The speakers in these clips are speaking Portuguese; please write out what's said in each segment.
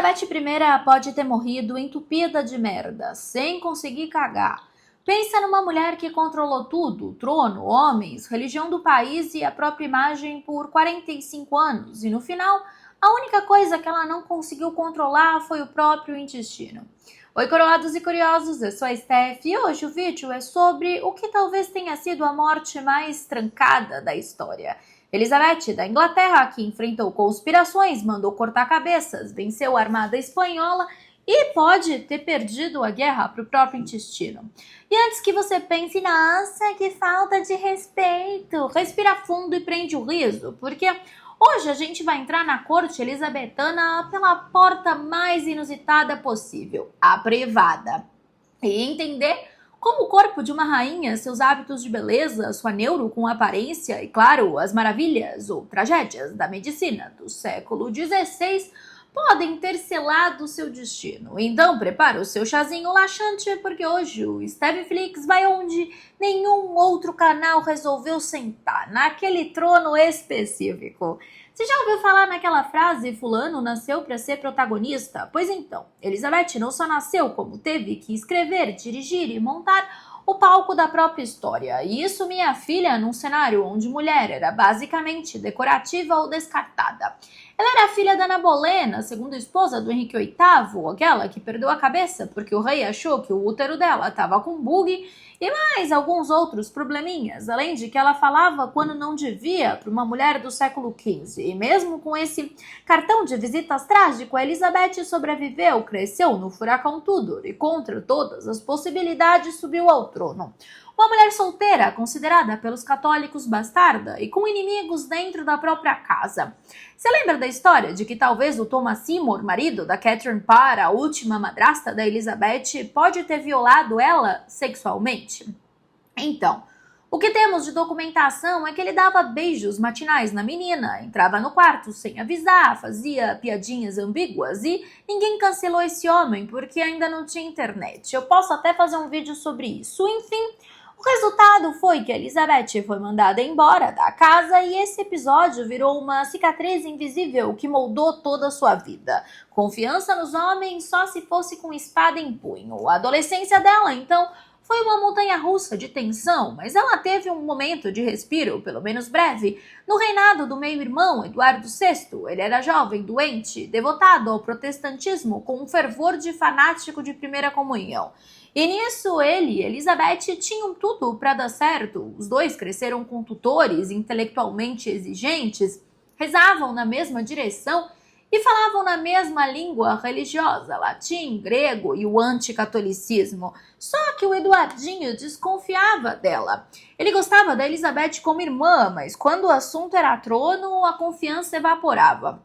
Elizabeth I pode ter morrido entupida de merda, sem conseguir cagar. Pensa numa mulher que controlou tudo, trono, homens, religião do país e a própria imagem por 45 anos. E no final, a única coisa que ela não conseguiu controlar foi o próprio intestino. Oi, coroados e curiosos, eu sou a Steph e hoje o vídeo é sobre o que talvez tenha sido a morte mais trancada da história. Elizabeth, da Inglaterra, que enfrentou conspirações, mandou cortar cabeças, venceu a armada espanhola e pode ter perdido a guerra para o próprio intestino. E antes que você pense, nossa, que falta de respeito, respira fundo e prende o riso, porque hoje a gente vai entrar na corte elisabetana pela porta mais inusitada possível, a privada, e entender como o corpo de uma rainha, seus hábitos de beleza, sua neuro com aparência e, claro, as maravilhas ou tragédias da medicina do século XVI podem ter selado seu destino. Então, prepara o seu chazinho laxante, porque hoje o Stepflix vai onde nenhum outro canal resolveu sentar, naquele trono específico. Você já ouviu falar naquela frase, fulano nasceu para ser protagonista? Pois então, Elizabeth não só nasceu, como teve que escrever, dirigir e montar o palco da própria história. E isso, minha filha, num cenário onde mulher era basicamente decorativa ou descartada. Ela era filha da Ana Bolena, segunda esposa do Henrique VIII, aquela que perdeu a cabeça porque o rei achou que o útero dela estava com bug, e mais alguns outros probleminhas, além de que ela falava quando não devia para uma mulher do século XV. E mesmo com esse cartão de visitas trágico, a Elizabeth sobreviveu, cresceu no furacão Tudor e contra todas as possibilidades subiu ao trono. Uma mulher solteira, considerada pelos católicos bastarda e com inimigos dentro da própria casa. Você lembra da história de que talvez o Thomas Seymour, marido da Catherine Parr, a última madrasta da Elizabeth, pode ter violado ela sexualmente? Então, o que temos de documentação é que ele dava beijos matinais na menina, entrava no quarto sem avisar, fazia piadinhas ambíguas e ninguém cancelou esse homem porque ainda não tinha internet. Eu posso até fazer um vídeo sobre isso. Enfim, o resultado foi que Elizabeth foi mandada embora da casa e esse episódio virou uma cicatriz invisível que moldou toda a sua vida. Confiança nos homens só se fosse com espada em punho. A adolescência dela, então, foi uma montanha-russa de tensão, mas ela teve um momento de respiro, pelo menos breve, no reinado do meio-irmão Eduardo VI. Ele era jovem, doente, devotado ao protestantismo com um fervor de fanático de primeira comunhão. E nisso ele e Elizabeth tinham tudo para dar certo. Os dois cresceram com tutores intelectualmente exigentes, rezavam na mesma direção e falavam na mesma língua religiosa, latim, grego e o anticatolicismo. Só que o Eduardinho desconfiava dela. Ele gostava da Elizabeth como irmã, mas quando o assunto era trono, a confiança evaporava.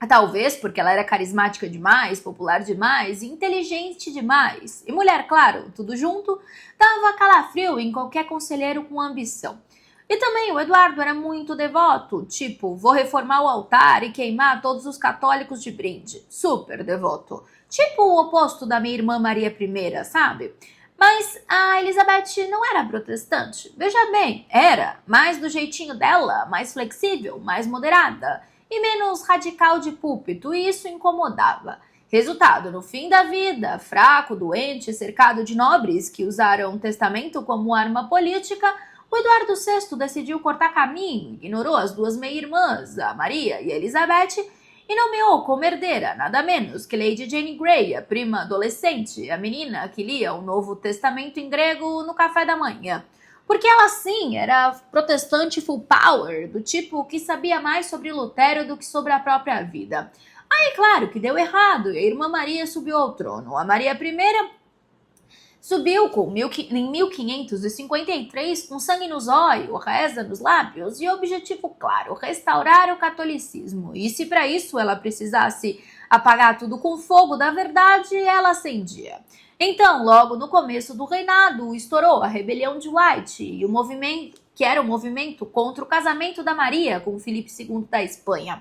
Talvez porque ela era carismática demais, popular demais e inteligente demais. E mulher, claro, tudo junto, dava calafrio em qualquer conselheiro com ambição. E também o Eduardo era muito devoto, tipo, vou reformar o altar e queimar todos os católicos de brinde. Super devoto. Tipo o oposto da minha irmã Maria I, sabe? Mas a Elizabeth não era protestante. Veja bem, era, mas do jeitinho dela, mais flexível, mais moderada e menos radical de púlpito, e isso incomodava. Resultado, no fim da vida, fraco, doente, cercado de nobres que usaram o testamento como arma política, o Eduardo VI decidiu cortar caminho, ignorou as duas meia-irmãs, a Maria e a Elizabeth, e nomeou como herdeira nada menos que Lady Jane Grey, a prima adolescente, a menina que lia o Novo Testamento em grego no café da manhã. Porque ela sim era protestante full power, do tipo que sabia mais sobre Lutero do que sobre a própria vida. Aí claro que deu errado e a irmã Maria subiu ao trono. A Maria I subiu em 1553 com sangue nos olhos, reza nos lábios e objetivo claro, restaurar o catolicismo. E se para isso ela precisasse apagar tudo com fogo da verdade, ela acendia. Então, logo no começo do reinado, estourou a rebelião de White, e o movimento, que era o movimento contra o casamento da Maria com Filipe II da Espanha.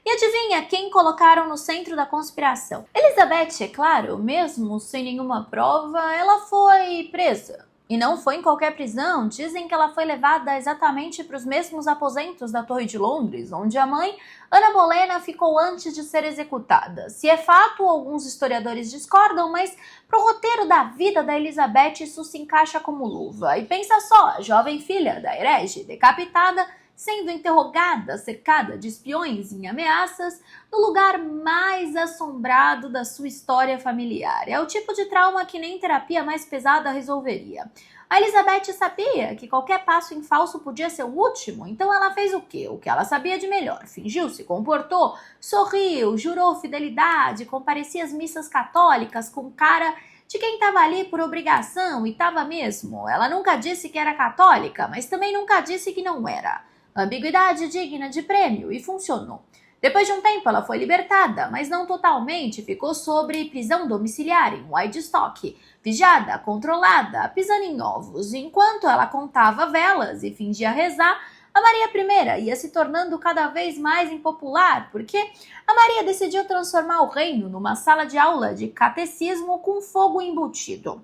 E adivinha quem colocaram no centro da conspiração? Elizabeth, é claro, mesmo sem nenhuma prova, ela foi presa. E não foi em qualquer prisão. Dizem que ela foi levada exatamente para os mesmos aposentos da Torre de Londres, onde a mãe, Ana Bolena, ficou antes de ser executada. Se é fato, alguns historiadores discordam, mas para o roteiro da vida da Elizabeth isso se encaixa como luva. E pensa só, a jovem filha da herege decapitada sendo interrogada, cercada de espiões e ameaças, no lugar mais assombrado da sua história familiar. É o tipo de trauma que nem terapia mais pesada resolveria. A Elizabeth sabia que qualquer passo em falso podia ser o último, então ela fez o quê? O que ela sabia de melhor. Fingiu, se comportou, sorriu, jurou fidelidade, comparecia às missas católicas com cara de quem estava ali por obrigação, e estava mesmo. Ela nunca disse que era católica, mas também nunca disse que não era. Ambiguidade digna de prêmio, e funcionou. Depois de um tempo ela foi libertada, mas não totalmente, ficou sob prisão domiciliar em Woodstock, vigiada, controlada, pisando em ovos. Enquanto ela contava velas e fingia rezar, a Maria I ia se tornando cada vez mais impopular, porque a Maria decidiu transformar o reino numa sala de aula de catecismo com fogo embutido.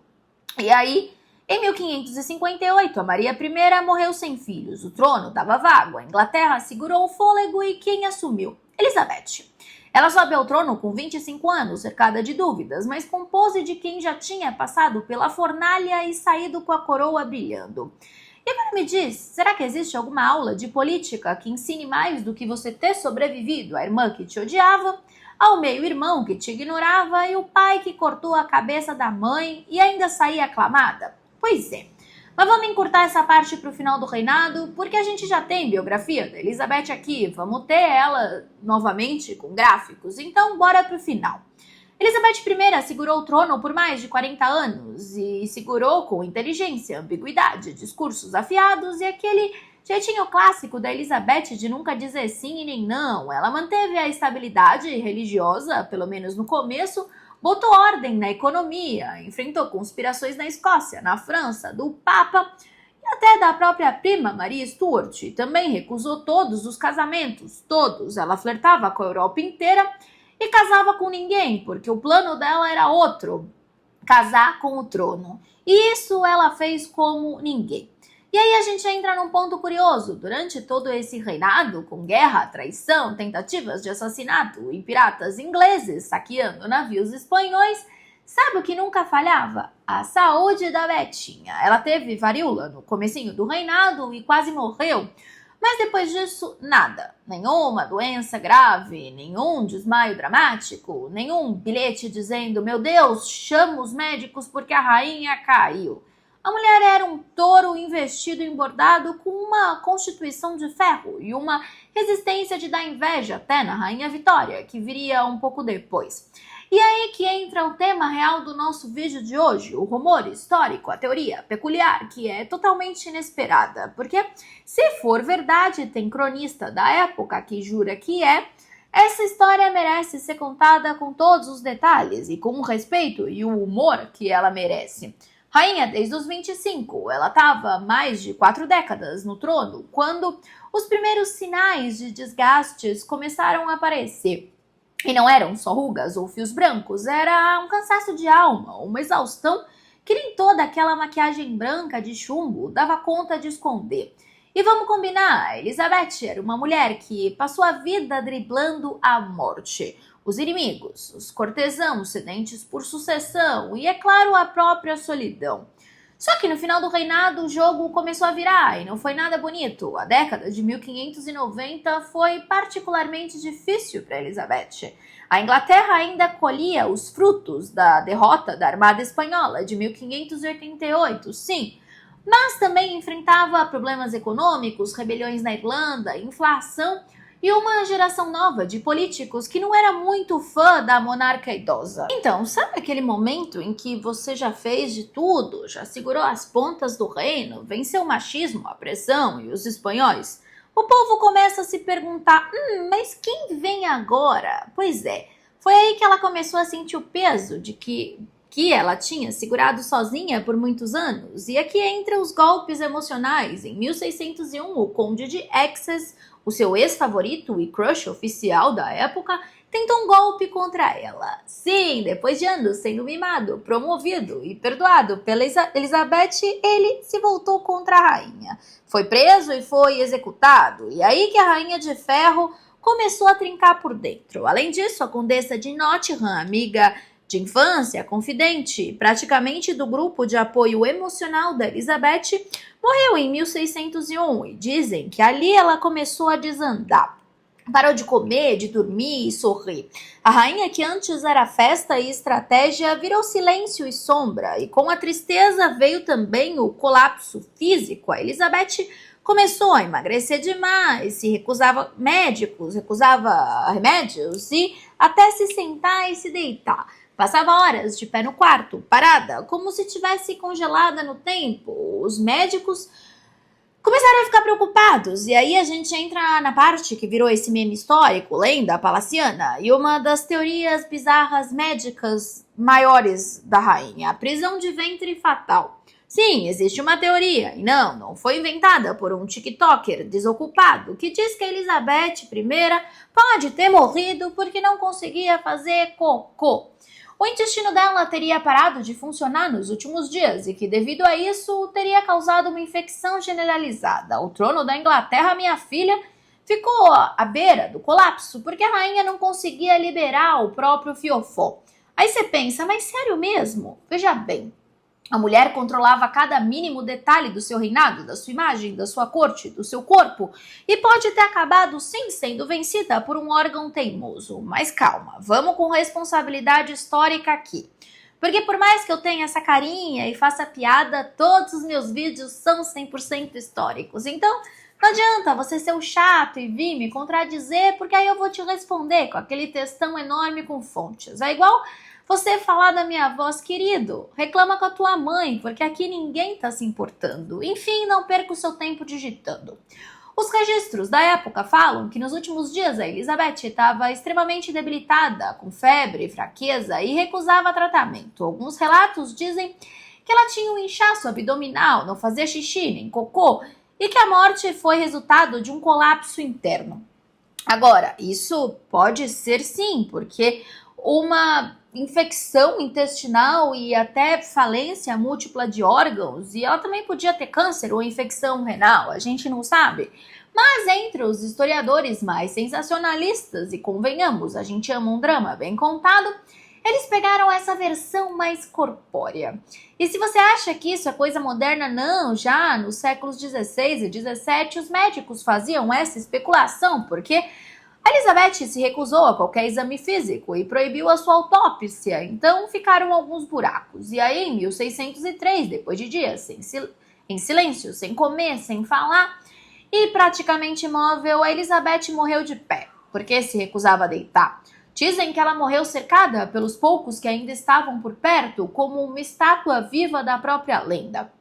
E aí, em 1558, a Maria I morreu sem filhos, o trono estava vago, a Inglaterra segurou o fôlego e quem assumiu? Elizabeth. Ela sobe ao trono com 25 anos, cercada de dúvidas, mas com pose de quem já tinha passado pela fornalha e saído com a coroa brilhando. E agora me diz, será que existe alguma aula de política que ensine mais do que você ter sobrevivido à irmã que te odiava, ao meio-irmão que te ignorava e o pai que cortou a cabeça da mãe e ainda saía aclamada? Pois é, mas vamos encurtar essa parte para o final do reinado, porque a gente já tem biografia da Elizabeth aqui, vamos ter ela novamente com gráficos, então bora para o final. Elizabeth I segurou o trono por mais de 40 anos e segurou com inteligência, ambiguidade, discursos afiados e aquele jeitinho clássico da Elizabeth de nunca dizer sim e nem não. Ela manteve a estabilidade religiosa, pelo menos no começo, botou ordem na economia, enfrentou conspirações na Escócia, na França, do Papa e até da própria prima Maria Stuart. Também recusou todos os casamentos, todos. Ela flertava com a Europa inteira e casava com ninguém, porque o plano dela era outro, casar com o trono. E isso ela fez como ninguém. E aí a gente entra num ponto curioso. Durante todo esse reinado, com guerra, traição, tentativas de assassinato e piratas ingleses saqueando navios espanhóis, sabe o que nunca falhava? A saúde da Betinha. Ela teve varíola no comecinho do reinado e quase morreu. Mas depois disso, nada. Nenhuma doença grave, nenhum desmaio dramático, nenhum bilhete dizendo "Meu Deus, chama os médicos porque a rainha caiu". A mulher era um touro investido em bordado com uma constituição de ferro e uma resistência de dar inveja até na Rainha Vitória, que viria um pouco depois. E aí que entra o tema real do nosso vídeo de hoje, o rumor histórico, a teoria peculiar, que é totalmente inesperada. Porque, se for verdade, tem cronista da época que jura que essa história merece ser contada com todos os detalhes e com o respeito e o humor que ela merece. Rainha desde os 25, ela estava mais de 4 décadas no trono, quando os primeiros sinais de desgastes começaram a aparecer. E não eram só rugas ou fios brancos, era um cansaço de alma, uma exaustão que nem toda aquela maquiagem branca de chumbo dava conta de esconder. E vamos combinar, Elizabeth era uma mulher que passou a vida driblando a morte, os inimigos, os cortesãos sedentes por sucessão e, é claro, a própria solidão. Só que no final do reinado o jogo começou a virar e não foi nada bonito. A década de 1590 foi particularmente difícil para Elizabeth. A Inglaterra ainda colhia os frutos da derrota da Armada Espanhola de 1588, sim, mas também enfrentava problemas econômicos, rebeliões na Irlanda, inflação e uma geração nova de políticos que não era muito fã da monarca idosa. Então, sabe aquele momento em que você já fez de tudo, já segurou as pontas do reino, venceu o machismo, a pressão e os espanhóis? O povo começa a se perguntar, mas quem vem agora? Pois é, foi aí que ela começou a sentir o peso de que ela tinha segurado sozinha por muitos anos. E aqui entra os golpes emocionais. Em 1601, o conde de Essex, o seu ex-favorito e crush oficial da época, tentou um golpe contra ela. Sim, depois de anos sendo mimado, promovido e perdoado pela Elizabeth, ele se voltou contra a rainha. Foi preso e foi executado, e aí que a Rainha de Ferro começou a trincar por dentro. Além disso, a Condessa de Nottingham, amiga de infância, confidente, praticamente do grupo de apoio emocional da Elizabeth, morreu em 1601 e dizem que ali ela começou a desandar. Parou de comer, de dormir e sorrir. A rainha, que antes era festa e estratégia, virou silêncio e sombra, e com a tristeza veio também o colapso físico. A Elizabeth começou a emagrecer demais, se recusava médicos, recusava remédios e até se sentar e se deitar. Passava horas de pé no quarto, parada, como se tivesse congelada no tempo. Os médicos começaram a ficar preocupados, e aí a gente entra na parte que virou esse meme histórico, lenda palaciana, e uma das teorias bizarras médicas maiores da rainha, a prisão de ventre fatal. Sim, existe uma teoria, e não foi inventada por um tiktoker desocupado que diz que Elizabeth I pode ter morrido porque não conseguia fazer cocô. O intestino dela teria parado de funcionar nos últimos dias e que, devido a isso, teria causado uma infecção generalizada. O trono da Inglaterra, minha filha, ficou à beira do colapso porque a rainha não conseguia liberar o próprio fiofó. Aí você pensa, mas sério mesmo? Veja bem. A mulher controlava cada mínimo detalhe do seu reinado, da sua imagem, da sua corte, do seu corpo, e pode ter acabado sim sendo vencida por um órgão teimoso. Mas calma, vamos com responsabilidade histórica aqui. Porque por mais que eu tenha essa carinha e faça piada, todos os meus vídeos são 100% históricos. Então, não adianta você ser o chato e vir me contradizer, porque aí eu vou te responder com aquele textão enorme com fontes. É igual você falar da minha voz, querido, reclama com a tua mãe, porque aqui ninguém tá se importando. Enfim, não perca o seu tempo digitando. Os registros da época falam que nos últimos dias a Elizabeth estava extremamente debilitada, com febre, fraqueza e recusava tratamento. Alguns relatos dizem que ela tinha um inchaço abdominal, não fazia xixi nem cocô e que a morte foi resultado de um colapso interno. Agora, isso pode ser sim, porque uma infecção intestinal e até falência múltipla de órgãos, e ela também podia ter câncer ou infecção renal, a gente não sabe. Mas entre os historiadores mais sensacionalistas, e convenhamos, a gente ama um drama bem contado, eles pegaram essa versão mais corpórea. E se você acha que isso é coisa moderna, não, já nos séculos XVI e XVII os médicos faziam essa especulação, porque a Elizabeth se recusou a qualquer exame físico e proibiu a sua autópsia, então ficaram alguns buracos. E aí, em 1603, depois de dias em silêncio, sem comer, sem falar e praticamente imóvel, a Elizabeth morreu de pé, porque se recusava a deitar. Dizem que ela morreu cercada pelos poucos que ainda estavam por perto, como uma estátua viva da própria lenda.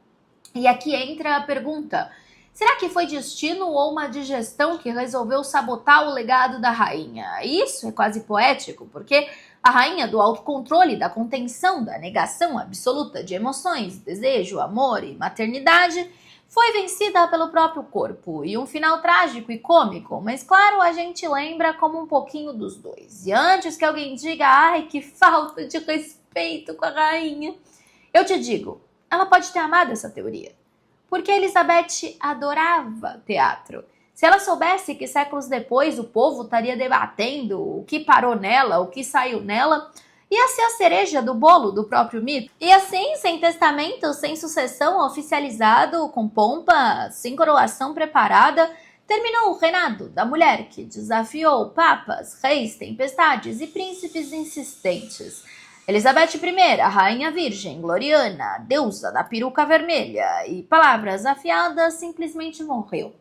E aqui entra a pergunta: será que foi destino ou uma digestão que resolveu sabotar o legado da rainha? Isso é quase poético, porque a rainha do autocontrole, da contenção, da negação absoluta de emoções, desejo, amor e maternidade, foi vencida pelo próprio corpo. E um final trágico e cômico, mas claro, a gente lembra como um pouquinho dos dois. E antes que alguém diga, ai, que falta de respeito com a rainha, eu te digo, ela pode ter amado essa teoria, porque Elizabeth adorava teatro. Se ela soubesse que séculos depois o povo estaria debatendo o que parou nela, o que saiu nela, ia ser a cereja do bolo do próprio mito. E assim, sem testamento, sem sucessão oficializado, com pompa, sem coroação preparada, terminou o reinado da mulher que desafiou papas, reis, tempestades e príncipes insistentes. Elizabeth I, a rainha virgem, gloriana, deusa da peruca vermelha e palavras afiadas, simplesmente morreu.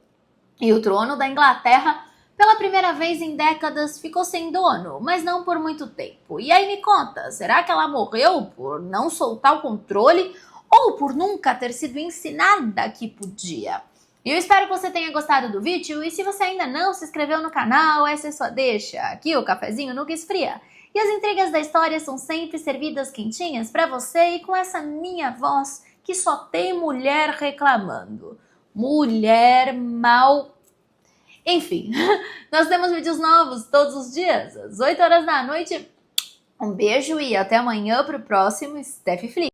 E o trono da Inglaterra, pela primeira vez em décadas, ficou sem dono, mas não por muito tempo. E aí me conta, será que ela morreu por não soltar o controle ou por nunca ter sido ensinada que podia? E eu espero que você tenha gostado do vídeo, e se você ainda não se inscreveu no canal, essa é sua deixa. Aqui o cafezinho nunca esfria. E as intrigas da história são sempre servidas quentinhas para você e com essa minha voz que só tem mulher reclamando. Mulher mal... Enfim, nós temos vídeos novos todos os dias, às 8 horas da noite. Um beijo e até amanhã para o próximo Steph Free.